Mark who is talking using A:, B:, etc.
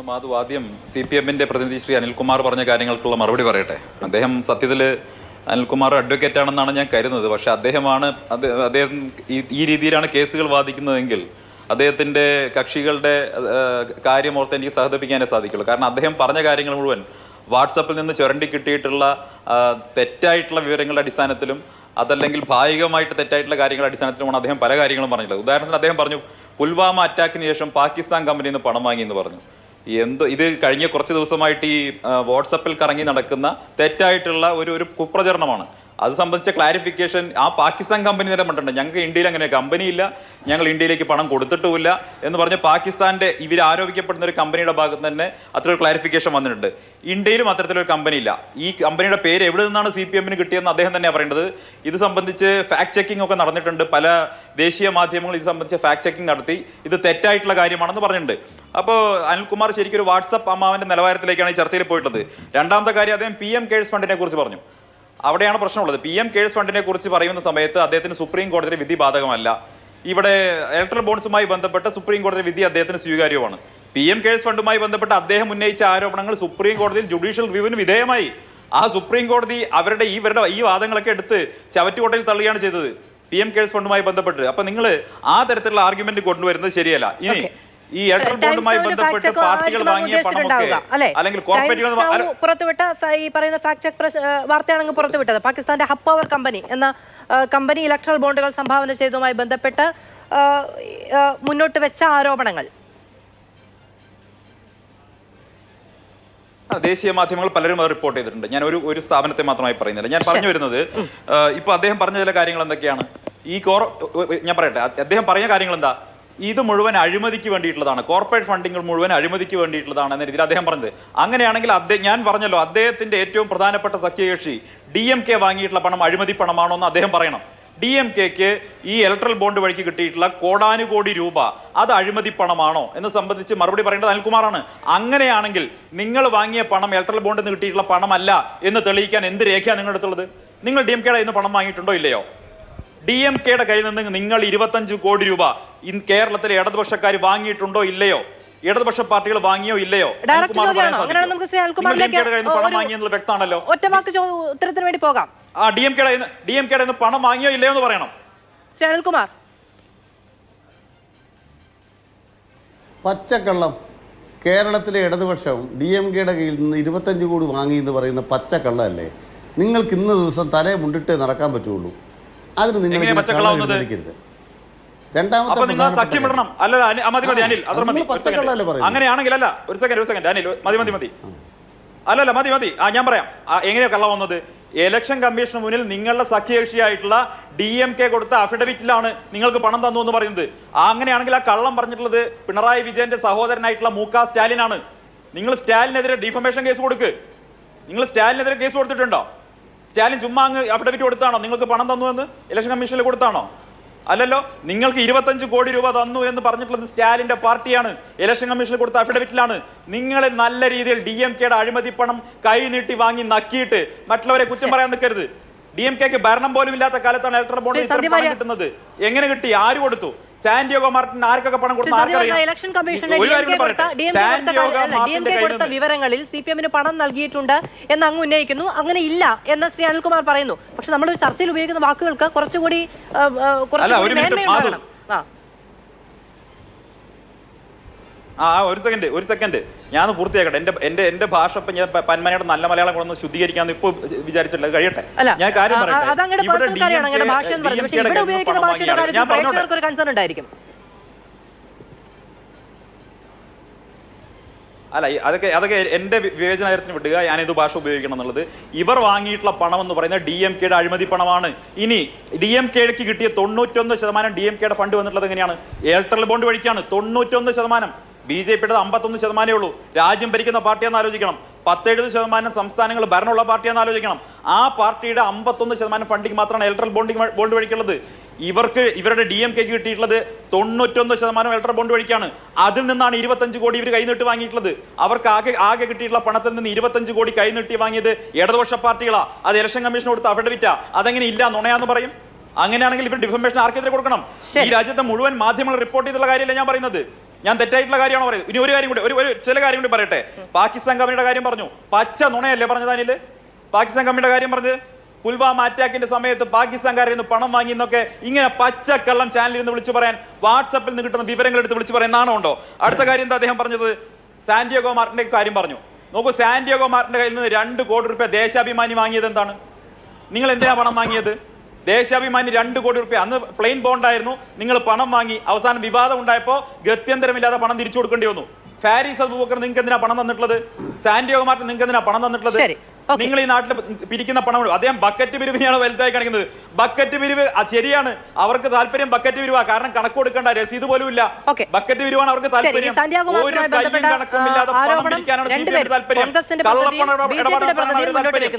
A: മാധു, ആദ്യം CPM-ന്റെ പ്രതിനിധി ശ്രീ അനിൽകുമാർ പറഞ്ഞ കാര്യങ്ങൾക്കുള്ള മറുപടി പറയട്ടെ. അദ്ദേഹം സത്യത്തിൽ അനിൽകുമാർ അഡ്വക്കേറ്റ് ആണെന്നാണ് ഞാൻ കരുതുന്നത്. പക്ഷെ അദ്ദേഹം ഈ രീതിയിലാണ് കേസുകൾ വാദിക്കുന്നതെങ്കിൽ അദ്ദേഹത്തിൻ്റെ കക്ഷികളുടെ കാര്യം ഓർത്ത് എനിക്ക് സഹതപിക്കാനേ സാധിക്കുള്ളൂ. കാരണം അദ്ദേഹം പറഞ്ഞ കാര്യങ്ങൾ മുഴുവൻ വാട്സപ്പിൽ നിന്ന് ചുരണ്ടി കിട്ടിയിട്ടുള്ള തെറ്റായിട്ടുള്ള വിവരങ്ങളുടെ അടിസ്ഥാനത്തിലും അതല്ലെങ്കിൽ ഭാഗികമായിട്ട് തെറ്റായിട്ടുള്ള കാര്യങ്ങളുടെ അടിസ്ഥാനത്തിലുമാണ് അദ്ദേഹം പല കാര്യങ്ങളും പറഞ്ഞിട്ടുള്ളത്. ഉദാഹരണത്തിന് അദ്ദേഹം പറഞ്ഞു പുൽവാമ അറ്റാക്കിന് ശേഷം പാകിസ്ഥാൻ കമ്പനിയിൽ നിന്ന് പണം വാങ്ങി എന്ന് പറഞ്ഞു. ഇത് കഴിഞ്ഞ കുറച്ച് ദിവസമായിട്ട് ഈ വാട്സപ്പിൽ കറങ്ങി നടക്കുന്ന തെറ്റായിട്ടുള്ള ഒരു കുപ്രചരണമാണ്. അത് സംബന്ധിച്ച ക്ലാരിഫിക്കേഷൻ ആ പാകിസ്ഥാൻ കമ്പനി തന്നെ പറഞ്ഞിട്ടുണ്ട്. ഞങ്ങൾക്ക് ഇന്ത്യയിൽ അങ്ങനെ കമ്പനിയില്ല, ഞങ്ങൾ ഇന്ത്യയിലേക്ക് പണം കൊടുത്തിട്ടുമില്ല എന്ന് പറഞ്ഞ് പാകിസ്ഥാന്റെ ഇവർ ആരോപിക്കപ്പെടുന്ന ഒരു കമ്പനിയുടെ ഭാഗത്ത് തന്നെ അത്രയൊരു ക്ലാരിഫിക്കേഷൻ വന്നിട്ടുണ്ട്. ഇന്ത്യയിലും അത്തരത്തിലൊരു കമ്പനിയില്ല. ഈ കമ്പനിയുടെ പേര് എവിടെ നിന്നാണ് CPM-ന് കിട്ടിയെന്ന് അദ്ദേഹം തന്നെയാണ് പറയേണ്ടത്. ഇത് സംബന്ധിച്ച് ഫാക്ട് ചെക്കിംഗ് ഒക്കെ നടന്നിട്ടുണ്ട്. പല ദേശീയ മാധ്യമങ്ങൾ ഇത് സംബന്ധിച്ച് ഫാക്ട് ചെക്കിംഗ് നടത്തി ഇത് തെറ്റായിട്ടുള്ള കാര്യമാണെന്ന് പറഞ്ഞിട്ടുണ്ട്. അപ്പോൾ അനിൽകുമാർ ശരിക്കും ഒരു വാട്സപ്പ് അമ്മാവന്റെ നിലവാരത്തിലേക്കാണ് ഈ ചർച്ചയിൽ പോയിട്ടുള്ളത്. രണ്ടാമത്തെ കാര്യം, അദ്ദേഹം PM കെയേഴ്സ് ഫണ്ടിനെ കുറിച്ച് പറഞ്ഞു. അവിടെയാണ് പ്രശ്നമുള്ളത്. PM കെയേഴ്സ് ഫണ്ടിനെ കുറിച്ച് പറയുന്ന സമയത്ത് അദ്ദേഹത്തിന് സുപ്രീം കോടതിയുടെ വിധി ബാധകമല്ല. ഇവിടെ ഇലക്ട്രൽ ബോൺസുമായി ബന്ധപ്പെട്ട സുപ്രീം കോടതി വിധി അദ്ദേഹത്തിന് സ്വീകാര്യമാണ്. PM കെയേഴ്സ് ഫണ്ടുമായി ബന്ധപ്പെട്ട് അദ്ദേഹം ഉന്നയിച്ച ആരോപണങ്ങൾ സുപ്രീം കോടതിയിൽ ജുഡീഷ്യൽ റിവ്യൂവിന് വിധേയമായി. ആ സുപ്രീം കോടതി ഇവരുടെ ഈ വാദങ്ങളൊക്കെ എടുത്ത് ചവറ്റുകൊട്ടയിൽ തള്ളുകയാണ് ചെയ്തത് PM കെയേഴ്സ് ഫണ്ടുമായി ബന്ധപ്പെട്ട്. അപ്പൊ നിങ്ങൾ ആ തരത്തിലുള്ള ആർഗ്യുമെന്റ് കൊണ്ടുവരുന്നത് ശരിയല്ല. ഇനി ഈ ഇലക്ട്രൽ ബോണ്ടുമായി ബന്ധപ്പെട്ട് പാർട്ടികൾ വാങ്ങിയ പണമൊക്കെ അല്ലെങ്കിൽ കോർപ്പറേറ്റുകൾ
B: പുറത്തുവിട്ട ഈ പറയുന്ന ഫാക്ട് ചെക്ക് വാർത്തയാണെങ്കിൽ പുറത്തുവിട്ടത് പാകിസ്ഥാന്റെ ഹബ് പവർ കമ്പനി എന്ന കമ്പനി ഇലക്ട്രൽ ബോണ്ടുകൾ സംഭാവന ചെയ്തതുമായി ബന്ധപ്പെട്ട് മുന്നോട്ട് വെച്ച ആരോപണങ്ങൾ
A: ദേശീയ മാധ്യമങ്ങൾ പലരും അത് റിപ്പോർട്ട് ചെയ്തിട്ടുണ്ട്. ഞാൻ ഒരു സ്ഥാപനത്തെ മാത്രമായി പറയുന്നില്ല. ഞാൻ പറഞ്ഞു വരുന്നത് ഇപ്പൊ അദ്ദേഹം പറഞ്ഞ ചില കാര്യങ്ങൾ എന്തൊക്കെയാണ്. ഞാൻ പറയട്ടെ, അദ്ദേഹം പറഞ്ഞ കാര്യങ്ങൾ എന്താ, ഇത് മുഴുവൻ അഴിമതിക്ക് വേണ്ടിയിട്ടുള്ളതാണ്, കോർപ്പറേറ്റ് ഫണ്ടിങ്ങൾ മുഴുവൻ അഴിമതിക്ക് വേണ്ടിയിട്ടുള്ളതാണ് എന്ന രീതിയിൽ അദ്ദേഹം പറഞ്ഞത്. അങ്ങനെയാണെങ്കിൽ ഞാൻ പറഞ്ഞല്ലോ, അദ്ദേഹത്തിന്റെ ഏറ്റവും പ്രധാനപ്പെട്ട സഖ്യകക്ഷി DMK വാങ്ങിയിട്ടുള്ള പണം അഴിമതി പണമാണോ എന്ന് അദ്ദേഹം പറയണം. DMKക്ക് ഈ ഇലക്ട്രൽ ബോണ്ട് വഴിക്ക് കിട്ടിയിട്ടുള്ള കോടാനുകോടി രൂപ അത് അഴിമതി പണമാണോ എന്ന് സംബന്ധിച്ച് മറുപടി പറയേണ്ടത് അനിൽകുമാറാണ്. അങ്ങനെയാണെങ്കിൽ നിങ്ങൾ വാങ്ങിയ പണം ഇലക്ട്രൽ ബോണ്ടിൽ നിന്ന് കിട്ടിയിട്ടുള്ള പണമല്ല എന്ന് തെളിയിക്കാൻ എന്ത് രേഖയാണ് നിങ്ങളുടെ അടുത്തുള്ളത്? നിങ്ങൾ DMKയുടെ കയ്യിൽ നിന്ന് പണം വാങ്ങിയിട്ടുണ്ടോ ഇല്ലയോ? DMKയുടെ കയ്യിൽ നിന്ന് നിങ്ങൾ 25 കോടി രൂപ കേരളത്തിലെ ഇടതുപക്ഷക്കാർ വാങ്ങിയിട്ടുണ്ടോ ഇല്ലയോ? ഇടതുപക്ഷ പാർട്ടികൾ വാങ്ങിയോ ഇല്ലയോ? പണം വാങ്ങിയെന്നുള്ള വ്യക്തമാണല്ലോ.
B: ഉത്തരത്തിന് വേണ്ടി പോകാം.
A: ആ DMKയുടെ പണം വാങ്ങിയോ ഇല്ലയോ എന്ന് പറയണം.
B: അനിൽകുമാർ,
C: പച്ചക്കള്ളം കേരളത്തിലെ ഇടതുപക്ഷം DMKയുടെ കയ്യിൽ നിന്ന് 25 കോടി വാങ്ങി എന്ന് പറയുന്ന പച്ചക്കള്ളല്ലേ? നിങ്ങൾക്ക് ഇന്ന ദിവസം തലേ മുണ്ടിട്ടേ നടക്കാൻ പറ്റുള്ളൂ. അതിന് നിങ്ങൾ
A: അങ്ങനെയാണെങ്കിൽ അല്ല, ഒരു സെക്കൻഡ് അനിൽ, മതി. അല്ലല്ല മതി. ഞാൻ പറയാം എങ്ങനെയാ കള്ളം വന്നത്. ഇലക്ഷൻ കമ്മീഷന് മുന്നിൽ നിങ്ങളുടെ സഖ്യകക്ഷിയായിട്ടുള്ള DMK കൊടുത്ത അഫിഡവിറ്റിലാണ് നിങ്ങൾക്ക് പണം തന്നു എന്ന് പറയുന്നത്. അങ്ങനെയാണെങ്കിൽ ആ കള്ളം പറഞ്ഞിട്ടുള്ളത് പിണറായി വിജയന്റെ സഹോദരനായിട്ടുള്ള മുക സ്റ്റാലിനാണ്. നിങ്ങൾ സ്റ്റാലിനെതിരെ ഡിഫമേഷൻ കേസ് കൊടുക്ക്. നിങ്ങൾ സ്റ്റാലിനെതിരെ കേസ് കൊടുത്തിട്ടുണ്ടോ? സ്റ്റാലിൻ ചുമ്മാ അങ്ങ് അഫിഡവിറ്റ് കൊടുത്താണോ നിങ്ങൾക്ക് പണം തന്നു എന്ന് ഇലക്ഷൻ കമ്മീഷനിൽ കൊടുത്താണോ? അല്ലല്ലോ. നിങ്ങൾക്ക് 25 കോടി രൂപ തന്നു എന്ന് പറഞ്ഞിട്ടുള്ളത് സ്റ്റാലിന്റെ പാർട്ടിയാണ്. ഇലക്ഷൻ കമ്മീഷനിൽ കൊടുത്ത അഫിഡവിറ്റിലാണ്. നിങ്ങൾ നല്ല രീതിയിൽ DMKയുടെ അഴിമതി പണം കൈ നീട്ടി വാങ്ങി നക്കിയിട്ട് മറ്റുള്ളവരെ കുറ്റം പറയാൻ നിൽക്കരുത്. DMKക്ക് ഭരണം പോലും ഇല്ലാത്ത കാലത്താണ് ഇലക്ട്രൽ ബോണ്ടിൽ ഇത്ര പണം കിട്ടുന്നത്. എങ്ങനെ കിട്ടി? ആര് കൊടുത്തു? സാന്റിയാഗോ മാർട്ടിൻ ആർക്കൊക്കെ പണം കൊടുത്തു ആർക്കറിയാം?
B: വിവരങ്ങളിൽ CPM-ന് പണം നൽകിയിട്ടുണ്ട് എന്ന് അങ്ങ് ഉന്നയിക്കുന്നു. അങ്ങനെ ഇല്ല എന്ന് ശ്രീ അനിൽകുമാർ പറയുന്നു. പക്ഷെ നമ്മൾ ചർച്ചയിൽ ഉപയോഗിക്കുന്ന വാക്കുകൾക്ക് കുറച്ചുകൂടി
A: ഒരു സെക്കൻഡ് ഞാൻ പൂർത്തിയാക്കട്ടെ. എന്റെ ഭാഷ ഇപ്പൊ ഞാൻ പന്മനയുടെ നല്ല മലയാളം കൊണ്ടൊന്ന് ശുദ്ധീകരിക്കാന്ന് ഇപ്പൊ വിചാരിച്ചിട്ടില്ല. കഴിയട്ടെ, ഞാൻ കാര്യം പറയട്ടെ. ഞാൻ പറഞ്ഞോട്ടെ. അല്ല, അതൊക്കെ എന്റെ വിവേചനത്തിന് വിടുക. ഞാനിത് ഭാഷ ഉപയോഗിക്കണം എന്നുള്ളത്. ഇവർ വാങ്ങിയിട്ടുള്ള പണം എന്ന് പറയുന്നത് DMKയുടെ അഴിമതി പണമാണ്. ഇനി DMKക്ക് കിട്ടിയ 91% DMKയുടെ ഫണ്ട് വന്നിട്ടുള്ളത് എങ്ങനെയാണ്? ഇലക്ട്രൽ ബോണ്ട് വഴിക്കാണ്. 91%. BJPയുടെ 51% ഉള്ളൂ. രാജ്യം ഭരിക്കുന്ന പാർട്ടിയാണെന്ന് ആലോചിക്കണം. 17% സംസ്ഥാനങ്ങൾ ഭരണമുള്ള പാർട്ടിയാണെന്ന് ആലോചിക്കണം. ആ പാർട്ടിയുടെ 51% ഫണ്ടിങ് മാത്രമാണ് ഇലക്ട്രൽ ബോണ്ട് വഴിക്കുള്ളത്. ഇവരുടെ DMKക്ക് കിട്ടിയിട്ടുള്ളത് 91% ഇലക്ട്രൽ ബോണ്ട് വഴിക്കാണ്. അതിൽ നിന്നാണ് 25 കോടി ഇവർ കൈനീട്ടി വാങ്ങിയിട്ടുള്ളത്. അവർക്ക് ആകെ കിട്ടിയിട്ടുള്ള പണത്തിൽ നിന്ന് 25 കോടി കൈനീട്ടി വാങ്ങിയത് ഇടതുപക്ഷ പാർട്ടികളാ. അത് ഇലക്ഷൻ കമ്മീഷൻ കൊടുത്ത അഫിഡവിറ്റാ. അതെങ്ങനെ ഇല്ല നുണയാന്ന് പറയും? അങ്ങനെയാണെങ്കിൽ ഇവർ ഡിഫമേഷൻ ആർക്കെതിരെ കൊടുക്കണം? ഈ രാജ്യത്തെ മുഴുവൻ മാധ്യമങ്ങൾ റിപ്പോർട്ട് ചെയ്തുള്ള കാര്യമല്ല ഞാൻ പറയുന്നത്. ഞാൻ തെറ്റായിട്ടുള്ള കാര്യമാണോ പറയുന്നത്? ഇനി ഒരു കാര്യം കൂടി, ഒരു ചില കാര്യം കൂടി പറയട്ടെ. പാകിസ്ഥാൻ കമ്പനിയുടെ കാര്യം പറഞ്ഞു, പച്ച നുണയല്ലേ പറഞ്ഞത്? അനില്, പാകിസ്ഥാൻ കമ്പനിയുടെ കാര്യം പറഞ്ഞത് പുൽവാമ അറ്റാക്കിന്റെ സമയത്ത് പാകിസ്ഥാൻകാരിൽ നിന്ന് പണം വാങ്ങി എന്നൊക്കെ ഇങ്ങനെ പച്ചക്കള്ളം ചാനലിൽ നിന്ന് വിളിച്ചു പറയാൻ, വാട്സപ്പിൽ നിന്ന് കിട്ടുന്ന വിവരങ്ങൾ എടുത്ത് വിളിച്ചു പറയാൻ നാണോ ഉണ്ടോ? അടുത്ത കാര്യം എന്താ അദ്ദേഹം പറഞ്ഞത്? സാന്റിയാഗോ മാർട്ടിന്റെ കാര്യം പറഞ്ഞു. നോക്കൂ, സാന്റിയാഗോ മാർട്ടിന്റെ കയ്യിൽ നിന്ന് 2 കോടി രൂപ ദേശാഭിമാനി വാങ്ങിയത് എന്താണ്? നിങ്ങൾ എന്തിനാ പണം വാങ്ങിയത്? ദേശാഭിമാനി 2 കോടി രൂപ, അന്ന് പ്ലെയിൻ ബോണ്ടായിരുന്നു, നിങ്ങൾ പണം വാങ്ങി. അവസാനം വിവാദം ഉണ്ടായപ്പോൾ ഗത്യന്തരമില്ലാതെ പണം തിരിച്ചു കൊടുക്കേണ്ടി വന്നു. ഫാരിസ് അബൂബക്കർ നിങ്ങൾക്ക് എന്തിനാ പണം തന്നിട്ടുള്ളത്? സാന്റിയാഗോ മാർട്ടിൻ നിങ്ങൾക്ക് എന്തിനാ പണം തന്നിട്ടുള്ളത്? നിങ്ങൾ ഈ നാട്ടിൽ പിരിക്കുന്ന പണം, അദ്ദേഹം ബക്കറ്റ് പിരിവിനെയാണ് വലുതായി കാണിക്കുന്നത്. ബക്കറ്റ് പിരിവ് ശരിയാണ്, അവർക്ക് താല്പര്യം ബക്കറ്റ് പിരിവാ, കാരണം കണക്ക് കൊടുക്കേണ്ട, രസീത് പോലും ഇല്ല. ബക്കറ്റ് പിരിവാണ് അവർക്ക് താല്പര്യം. ഒരു കയ്യും കണക്കും ഇല്ലാതെ പണം പിരിക്കാനാണ് CPM താല്പര്യം. കള്ളപ്പണം ഇടപാട് നടത്താനാണ് അവർ താല്പര്യം.